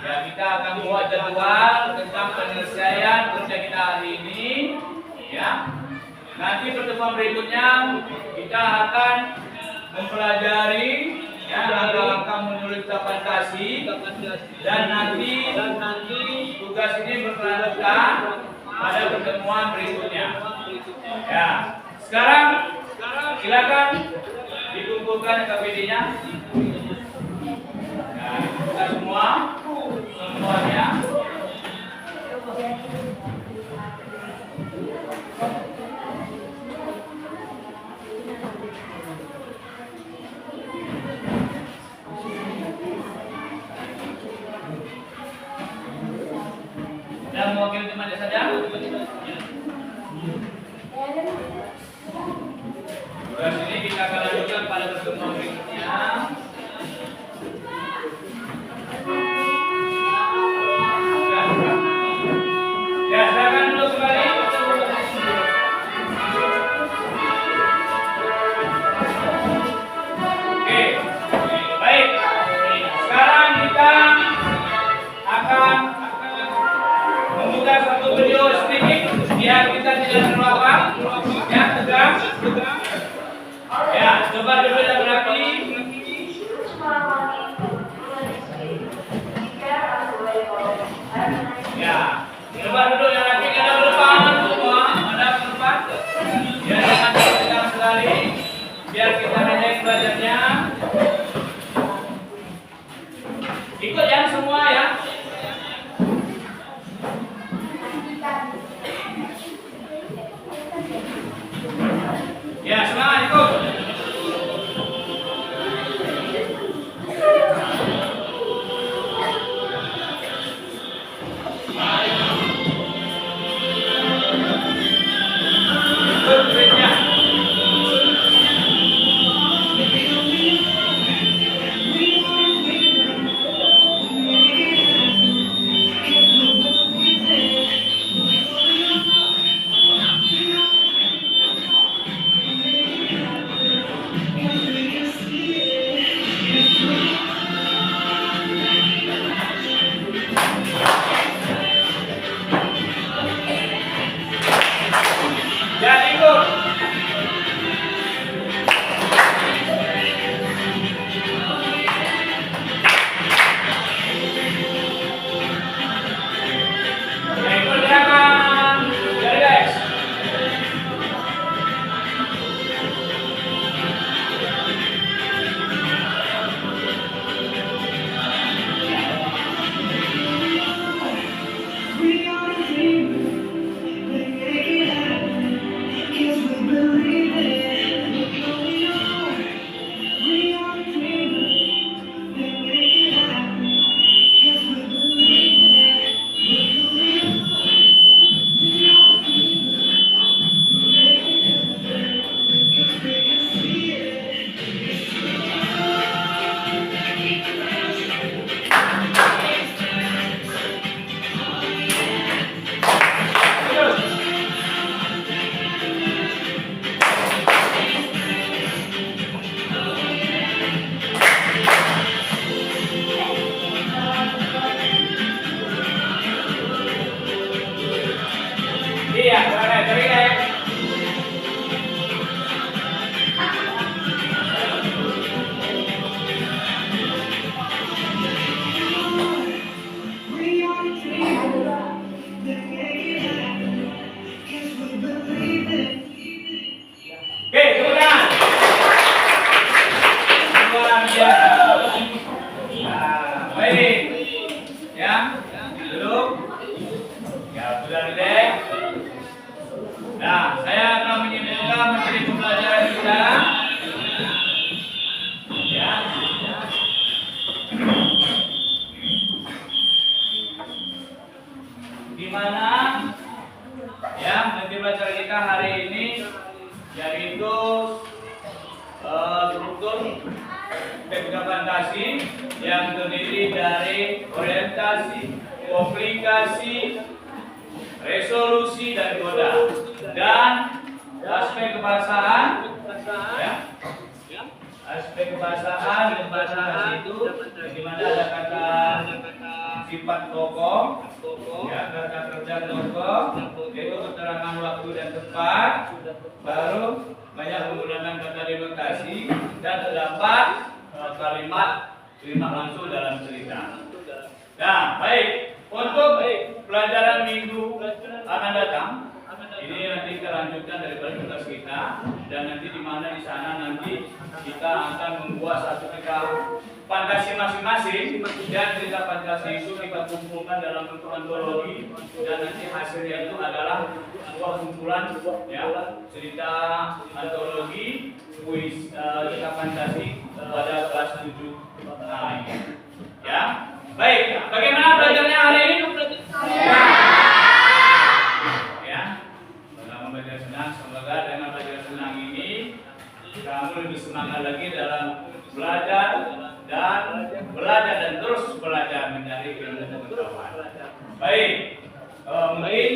Ya, kita akan buat jadwal tentang penyelesaian kerja kita hari ini. Ya, nanti pertemuan berikutnya kita akan mempelajari ya langkah-langkah menulis ucapan kasih, dan nanti tugas ini berkelanjutan pada pertemuan berikutnya. Ya, sekarang silakan dikumpulkan KPD-nya. Nah, kita semuanya. Dan mewakili teman saja. Tugas ini kita akan lanjutkan pada pertemuan berikutnya. Ya, silakan dulu kembali. Oke, baik. Sekarang kita akan membuka satu video sedikit biar kita tidak terlewat. Ya, tegang. Ya, coba dulu yang berapi. Ya, coba duduk yang rapi, ada berdepan semua, ada berdepan. Ya, jangan tegang sekali, biar kita naik belajarnya. Ikut ya semua ya. Ya, semangat ikut. Jangan ikut. Ya, ikut gerakan. Jadi guys. Iya, cari ya. Oke, kemudian luar biasa. Nah, baik. Ya, duduk. Ya, sudah relax. Nah, saya akan menyimpulkan materi pembelajaran kita. Ya. Di mana ya materi pembelajaran kita hari ini yaitu struktur segmentasi yang terdiri dari orientasi, komplikasi, resolusi dan koda, dan aspek kebahasaan ya. Aspek kebahasaan itu di mana ada kata sifat pokok, ya kata kerja pokok, yaitu keterangan waktu dan tempat, baru banyak menggunakan kata relokasi dan terdapat kalimat terima langsung dalam cerita. Nah, baik. Untuk pelajaran minggu akan datang, ini nanti kita lanjutkan daripada tugas kita, dan nanti di mana di sana nanti kita akan membuat satu cerita fantasi masing-masing, dan cerita fantasi itu kita kumpulkan dalam bentuk antologi, dan nanti hasilnya itu adalah sebuah kumpulan ya cerita antologi kuis cerita fantasi pada kelas 7 ini. Ya. Baik, bagaimana belajarnya hari ini? Ya, dalam belajar senang, semoga dengan belajar senang ini kamu lebih semangat lagi dalam belajar dan terus belajar mencari ilmu pengetahuan. Baik, mungkin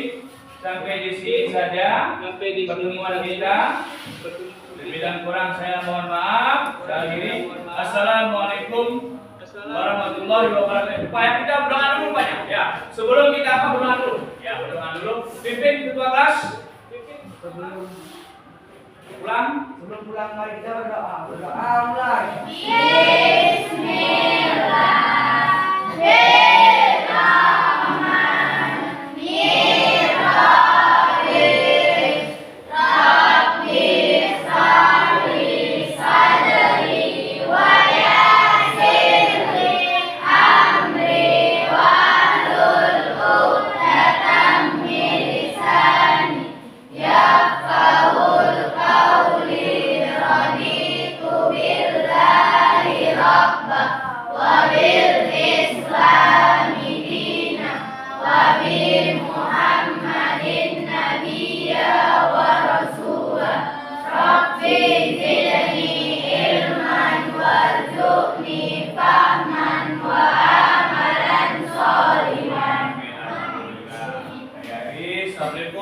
sampai di sini saja pertemuan kita. Lebih dan kurang saya mohon maaf. Saya akhiri. Assalamualaikum warahmatullahi wabarakatuh. Supaya kita berdoa dulu banyak ya. Sebelum kita berdoa dulu. Ya, berdoa dulu. Pimpin ketua kelas. Sebelum pulang mari kita berdoa. Berdoa mulai. Assalamualaikum